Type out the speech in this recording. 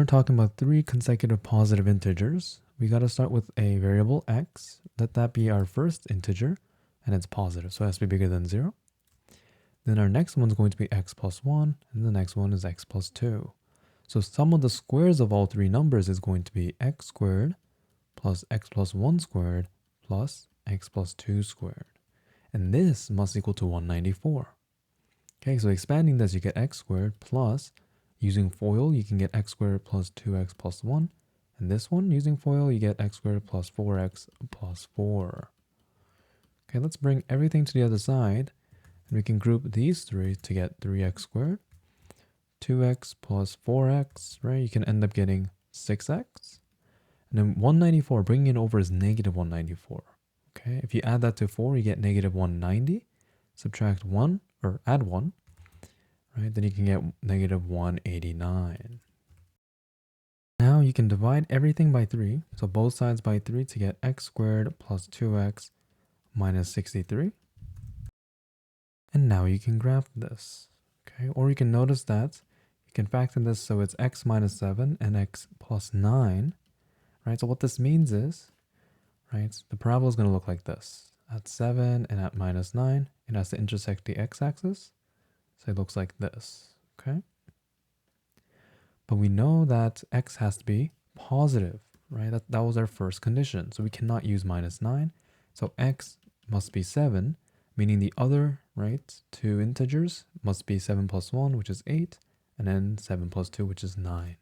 talking about 3 consecutive positive integers, we got to start with a variable x. Let that be our first integer, and it's positive, so it has to be bigger than 0. Then our next one is going to be x plus 1, and the next one is x plus 2. So sum of the squares of all 3 numbers is going to be x squared plus x plus 1 squared plus x plus 2 squared. And this must equal to 194. Okay, so expanding this, you get x squared plus, using FOIL, you can get x squared plus 2x plus 1. And this one, using FOIL, you get x squared plus 4x plus 4. Okay, let's bring everything to the other side. And we can group these three to get 3x squared. 2x plus 4x, right? You can end up getting 6x. And then 194, bringing it over is negative 194. Okay, if you add that to 4, you get negative 190. Subtract 1, or add 1, right? Then you can get negative 189. Now you can divide everything by 3, so both sides by 3 to get x squared plus 2x minus 63. And now you can graph this, okay? Or you can notice that you can factor this so it's x minus 7 and x plus 9, right? So what this means is, right, the parabola is going to look like this. At 7 and at minus 9, it has to intersect the x-axis. So it looks like this, okay? But we know that x has to be positive, right? That was our first condition. So we cannot use minus 9. So x must be 7, meaning the other, right, 2 integers must be 7 plus 1, which is 8, and then 7 plus 2, which is 9.